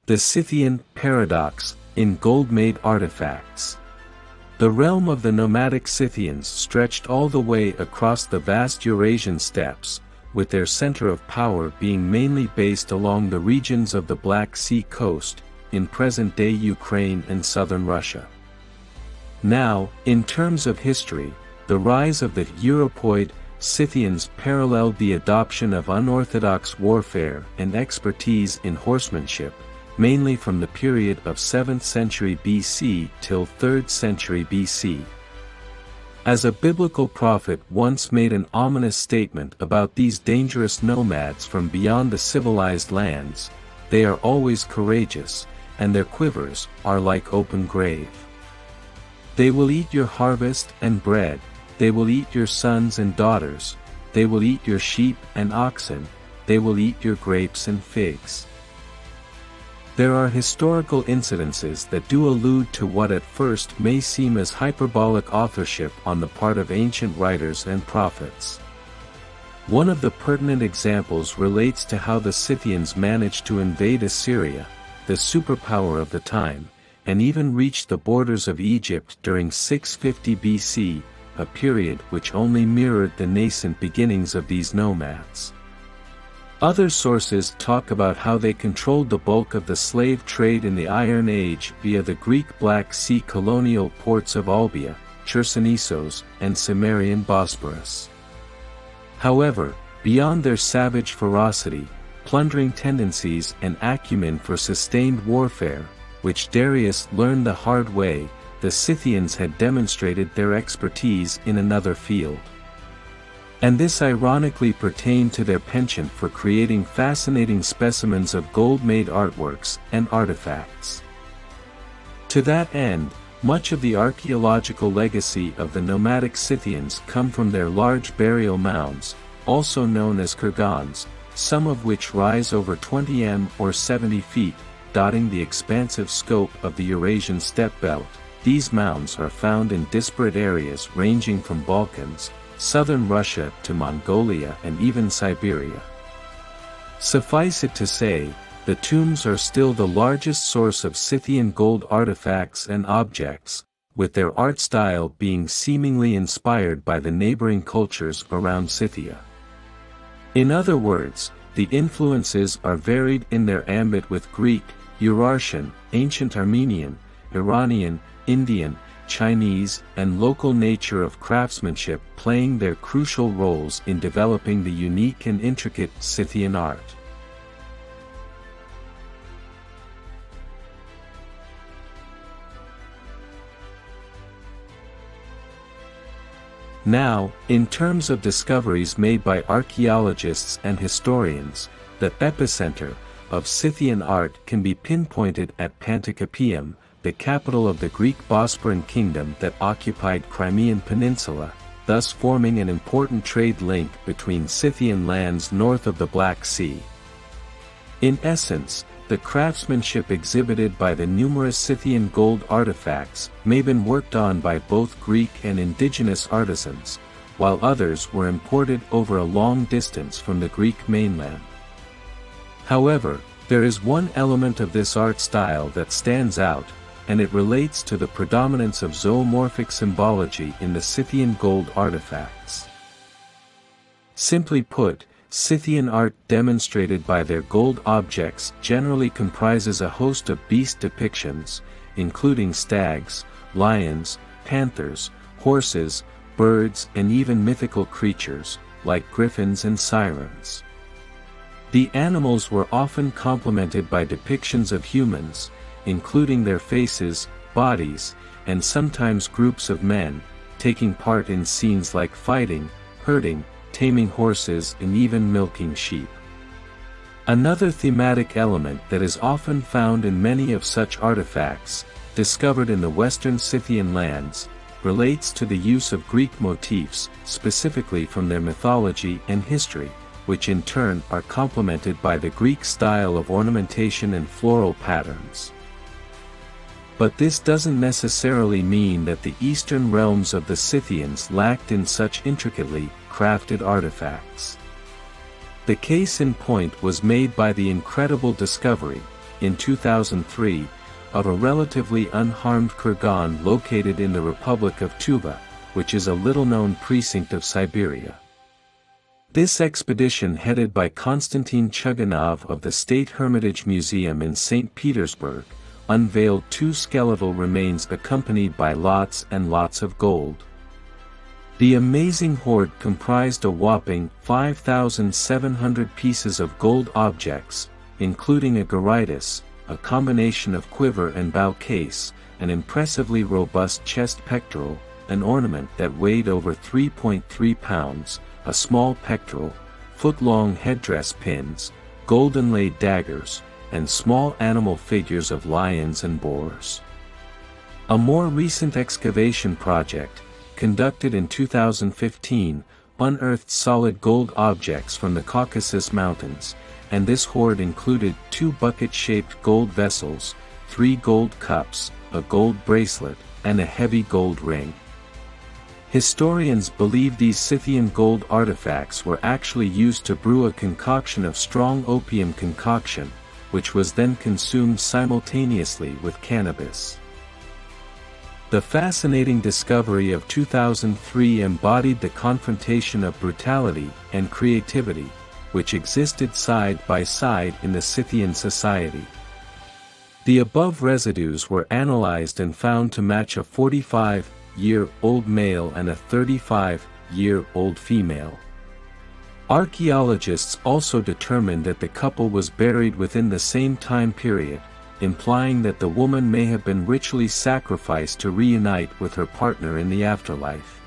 The Scythian paradox in gold-made artifacts. The realm of the nomadic Scythians stretched all the way across the vast Eurasian steppes, with their center of power being mainly based along the regions of the Black Sea coast, in present-day Ukraine and southern Russia. Now, in terms of history, the rise of the Europoid Scythians paralleled the adoption of unorthodox warfare and expertise in horsemanship, mainly from the period of 7th century BC till 3rd century BC. As a biblical prophet once made an ominous statement about these dangerous nomads from beyond the civilized lands, they are always courageous, and their quivers are like open grave. They will eat your harvest and bread, they will eat your sons and daughters, they will eat your sheep and oxen, they will eat your grapes and figs. There are historical incidences that do allude to what at first may seem as hyperbolic authorship on the part of ancient writers and prophets. One of the pertinent examples relates to how the Scythians managed to invade Assyria, the superpower of the time, and even reach the borders of Egypt during 650 BC, a period which only mirrored the nascent beginnings of these nomads. Other sources talk about how they controlled the bulk of the slave trade in the Iron Age via the Greek Black Sea colonial ports of Olbia, Chersonesos, and Cimmerian Bosporus. However, beyond their savage ferocity, plundering tendencies and acumen for sustained warfare, which Darius learned the hard way, the Scythians had demonstrated their expertise in another field. And this ironically pertained to their penchant for creating fascinating specimens of gold-made artworks and artifacts. To that end, much of the archaeological legacy of the nomadic Scythians come from their large burial mounds, also known as kurgans, some of which rise over 20 m or 70 feet, dotting the expansive scope of the Eurasian steppe belt. These mounds are found in disparate areas ranging from Balkans, southern Russia to Mongolia and even Siberia. Suffice it to say, the tombs are still the largest source of Scythian gold artifacts and objects, with their art style being seemingly inspired by the neighboring cultures around Scythia. In other words, the influences are varied in their ambit, with Greek, Eurasian, ancient Armenian, Iranian, Indian, Chinese, and local nature of craftsmanship playing their crucial roles in developing the unique and intricate Scythian art. Now, in terms of discoveries made by archaeologists and historians, the epicenter of Scythian art can be pinpointed at Panticapaeum, the capital of the Greek Bosporan kingdom that occupied Crimean Peninsula, thus forming an important trade link between Scythian lands north of the Black Sea. In essence, the craftsmanship exhibited by the numerous Scythian gold artifacts may have been worked on by both Greek and indigenous artisans, while others were imported over a long distance from the Greek mainland. However, there is one element of this art style that stands out, and it relates to the predominance of zoomorphic symbology in the Scythian gold artifacts. Simply put, Scythian art demonstrated by their gold objects generally comprises a host of beast depictions, including stags, lions, panthers, horses, birds, and even mythical creatures, like griffins and sirens. The animals were often complemented by depictions of humans, including their faces, bodies, and sometimes groups of men, taking part in scenes like fighting, herding, taming horses, and even milking sheep. Another thematic element that is often found in many of such artifacts, discovered in the western Scythian lands, relates to the use of Greek motifs, specifically from their mythology and history, which in turn are complemented by the Greek style of ornamentation and floral patterns. But this doesn't necessarily mean that the eastern realms of the Scythians lacked in such intricately crafted artifacts. The case in point was made by the incredible discovery, in 2003, of a relatively unharmed kurgan located in the Republic of Tuva, which is a little-known precinct of Siberia. This expedition, headed by Konstantin Chuganov of the State Hermitage Museum in St. Petersburg, unveiled 2 skeletal remains accompanied by lots and lots of gold. The amazing hoard comprised a whopping 5,700 pieces of gold objects, including a garitas, a combination of quiver and bow case, an impressively robust chest pectoral, an ornament that weighed over 3.3 pounds, a small pectoral, foot-long headdress pins, gold-inlaid daggers, and small animal figures of lions and boars. A more recent excavation project, conducted in 2015, unearthed solid gold objects from the Caucasus Mountains, and this hoard included 2 bucket-shaped gold vessels, 3 gold cups, a gold bracelet, and a heavy gold ring. Historians believe these Scythian gold artifacts were actually used to brew a concoction of strong opium concoction, which was then consumed simultaneously with cannabis. The fascinating discovery of 2003 embodied the confrontation of brutality and creativity, which existed side by side in the Scythian society. The above residues were analyzed and found to match a 45-year-old male and a 35-year-old female. Archaeologists also determined that the couple was buried within the same time period, implying that the woman may have been ritually sacrificed to reunite with her partner in the afterlife.